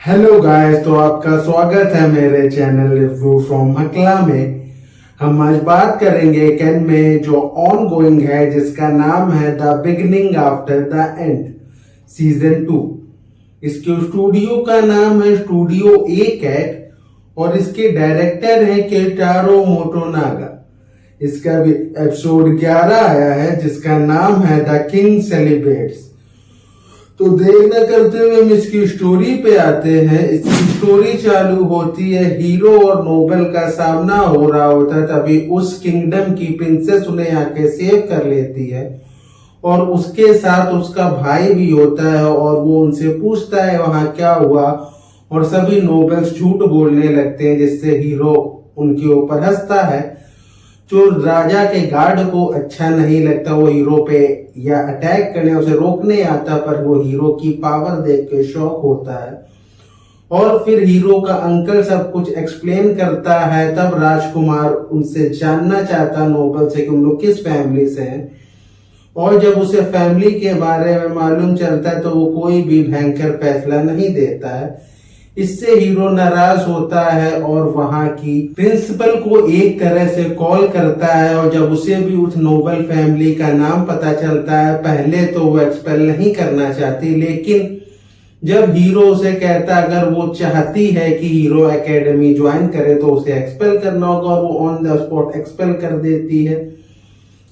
Hello guys, तो आपका स्वागत है मेरे चैनल रिव्यू फ्रॉम हकला में। हम आज बात करेंगे एक एनिमे जो ऑन गोइंग है, जिसका नाम है the beginning after the end season 2। इसके स्टूडियो का नाम है स्टूडियो ए कैट और इसके डायरेक्टर है केटारो मोटोनागा। इसका भी एपिसोड 11 आया है जिसका नाम है द किंग सेलिब्रेट्स। तो देर न करते हुए हम इसकी स्टोरी पे आते हैं। इसकी स्टोरी चालू होती है, हीरो और नोबल का सामना हो रहा होता है, तभी उस किंगडम की प्रिंसेस उन्हें आके सेव कर लेती है और उसके साथ उसका भाई भी होता है और वो उनसे पूछता है वहां क्या हुआ, और सभी नोबल्स झूठ बोलने लगते हैं जिससे हीरो उनके ऊपर हंसता है। जो राजा के गार्ड को अच्छा नहीं लगता, वो हीरो पे या अटैक करने उसे रोकने आता, पर वो हीरो की पावर देख के शॉक होता है और फिर हीरो का अंकल सब कुछ एक्सप्लेन करता है। तब राजकुमार उनसे जानना चाहता नोबल से कि उन लोग किस फैमिली से हैं, और जब उसे फैमिली के बारे में मालूम चलता है तो वो कोई भी भयंकर फैसला नहीं देता है। इससे हीरो नाराज होता है और वहां की प्रिंसिपल को एक तरह से कॉल करता है, और जब उसे भी उस नोबल फैमिली का नाम पता चलता है, पहले तो वो एक्सपेल नहीं करना चाहती, लेकिन जब हीरो उसे कहता अगर वो चाहती है कि हीरो एकेडमी ज्वाइन करे तो उसे एक्सपेल करना होगा, और वो ऑन द स्पॉट एक्सपेल कर देती है,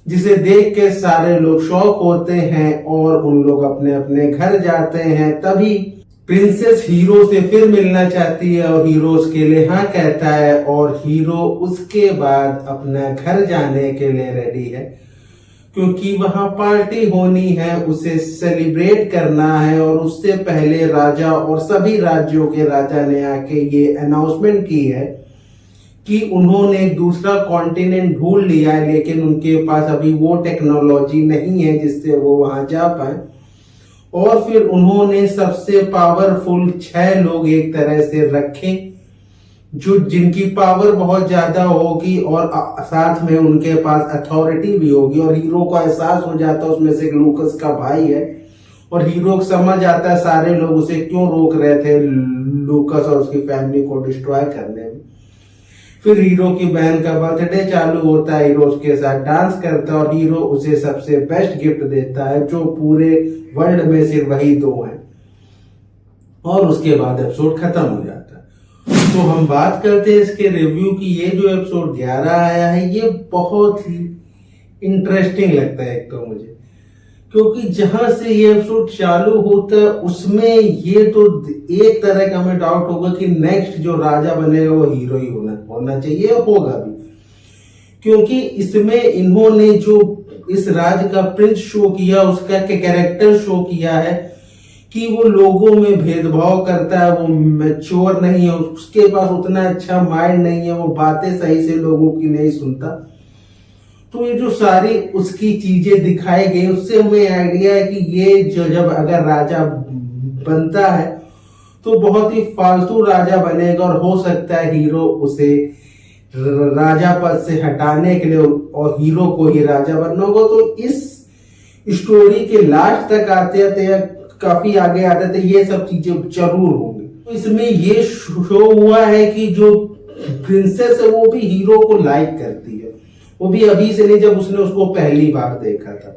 जिसे देख के सारे लोग शॉक होते हैं और उन लोग अपने अपने घर जाते हैं। तभी प्रिंसेस हीरो से फिर मिलना चाहती है और हीरो उसके लिए हाँ कहता है, और हीरो उसके बाद अपना घर जाने के लिए रेडी है क्योंकि वहां पार्टी होनी है, उसे सेलिब्रेट करना है। और उससे पहले राजा और सभी राज्यों के राजा ने आके ये अनाउंसमेंट की है कि उन्होंने एक दूसरा कॉन्टिनेंट ढूंढ लिया है, लेकिन उनके पास अभी वो टेक्नोलॉजी नहीं है जिससे वो वहां जा पाए। और फिर उन्होंने सबसे पावरफुल 6 लोग एक तरह से रखे जो जिनकी पावर बहुत ज्यादा होगी और साथ में उनके पास अथॉरिटी भी होगी। और हीरो को एहसास हो जाता है उसमें से लूकस का भाई है, और हीरो समझ आता है सारे लोग उसे क्यों रोक रहे थे लूकस और उसकी फैमिली को डिस्ट्रॉय करने में। फिर हीरो की बहन का बर्थडे चालू होता है, हीरो उसके साथ डांस करता है और हीरो उसे सबसे बेस्ट गिफ्ट देता है जो पूरे वर्ल्ड में सिर्फ वही 2 हैं, और उसके बाद एपिसोड खत्म हो जाता है। तो हम बात करते हैं इसके रिव्यू की। ये जो एपिसोड 11 आया है ये बहुत ही इंटरेस्टिंग लगता है एक तो मुझे, क्योंकि जहां से ये एपिसोड चालू होता है उसमें ये तो एक तरह का हमें डाउट होगा कि नेक्स्ट जो राजा बनेगा वो हीरो ही होना चाहिए, होगा भी, क्योंकि इसमें इन्होंने जो इस राज का प्रिंस शो किया, उसका कैरेक्टर शो किया है कि वो लोगों में भेदभाव करता है, वो मैच्योर नहीं है, उसके पास उतना अच्छा माइंड नहीं है, वो बातें सही से लोगों की नहीं सुनता। तो ये जो सारी उसकी चीजें दिखाई गई उससे हमें आइडिया है कि ये जो जब अगर राजा बनता है तो बहुत ही फालतू राजा बनेगा, और हो सकता है हीरो उसे राजा पद से हटाने के लिए और हीरो को ही राजा बनना होगा। तो इस स्टोरी के लास्ट तक आते आते या काफी आगे आते थे ये सब चीजें जरूर होंगी। तो इसमें ये शो हुआ है कि जो प्रिंसेस है वो भी हीरो को लाइक करती है, वो भी अभी से नहीं जब उसने उसको पहली बार देखा था।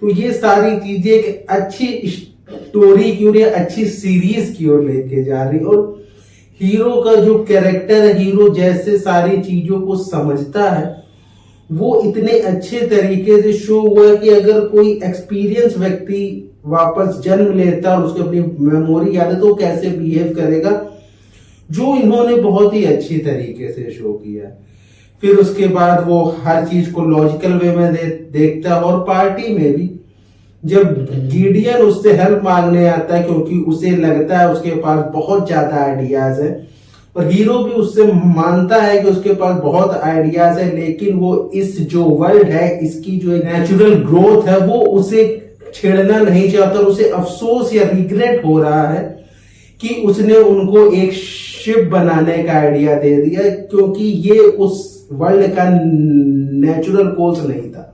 तो ये सारी चीजें एक अच्छी स्टोरी की ओर, अच्छी सीरीज की ओर लेके जा रही, और हीरो का जो कैरेक्टर है, हीरो जैसे सारी चीजों को समझता है वो इतने अच्छे तरीके से शो हुआ है कि अगर कोई एक्सपीरियंस व्यक्ति वापस जन्म लेता और उसकी अपनी मेमोरी याद है तो कैसे बिहेव करेगा, जो इन्होंने बहुत ही अच्छी तरीके से शो किया है। फिर उसके बाद वो हर चीज को लॉजिकल वे में देखता है, और पार्टी में भी जब गिडियन उससे हेल्प मांगने आता है क्योंकि उसे लगता है उसके पास बहुत ज्यादा आइडियाज है, और हीरो भी उससे मानता है कि उसके पास बहुत आइडियाज है, लेकिन वो इस जो वर्ल्ड है इसकी जो नेचुरल ग्रोथ है वो उसे छेड़ना नहीं चाहता, और उसे अफसोस या रिग्रेट हो रहा है कि उसने उनको एक शिप बनाने का आइडिया दे दिया, क्योंकि ये उस वर्ल्ड का नेचुरल कोर्स नहीं था।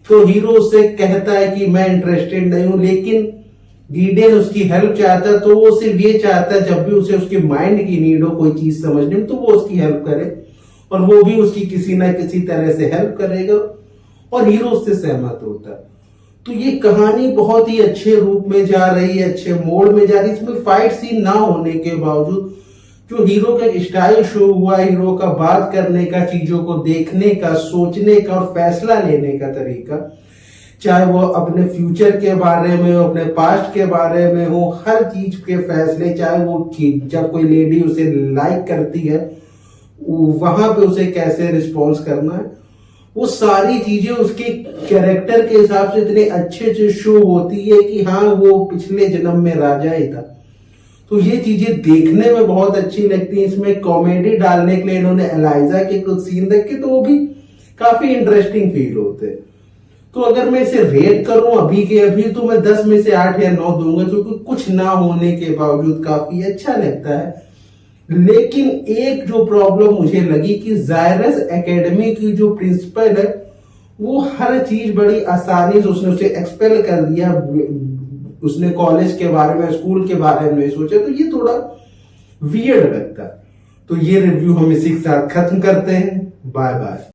तो हीरो उससे कहता है कि मैं इंटरेस्टेड नहीं हूं, लेकिन गीडेन उसकी हेल्प चाहता, तो वो सिर्फ ये चाहता जब भी उसे उसके माइंड की नीड हो कोई चीज समझने में, तो वो उसकी हेल्प करे और वो भी उसकी किसी ना किसी तरह से हेल्प करेगा और हीरो उससे सहमत होता है। तो ये कहानी बहुत ही अच्छे रूप में जा रही है, अच्छे मोड में जा रही है। इसमें फाइट सीन ना होने के बावजूद जो हीरो का स्टाइल शो हुआ, हीरो का बात करने का, चीजों को देखने का, सोचने का और फैसला लेने का तरीका, चाहे वो अपने फ्यूचर के बारे में हो, अपने पास्ट के बारे में हो, हर चीज के फैसले, चाहे वो जब कोई लेडी उसे लाइक करती है वहां पे उसे कैसे रिस्पॉन्स करना है, वो सारी चीजें उसके कैरेक्टर के हिसाब से इतने अच्छे से शो होती है कि हाँ वो पिछले जन्म में राजा ही था। तो ये चीजें देखने में बहुत अच्छी लगती है। इसमें कॉमेडी डालने के लिए इन्होंने एलाइजा के कुछ सीन रखे तो वो भी काफी इंटरेस्टिंग फील होते हैं। तो अगर मैं इसे रेट करूं अभी के अभी, तो मैं 10 में से 8 या 9 दूंगा, क्योंकि कुछ ना होने के बावजूद काफी अच्छा लगता है। लेकिन एक जो प्रॉब्लम मुझे लगी कि जायरस एकेडमी की जो प्रिंसिपल है वो हर चीज बड़ी आसानी से उसने उसे एक्सपेल कर दिया, उसने कॉलेज के बारे में, स्कूल के बारे में नहीं सोचा, तो ये थोड़ा वियर्ड लगता। तो ये रिव्यू हम इसी के साथ खत्म करते हैं। Bye bye.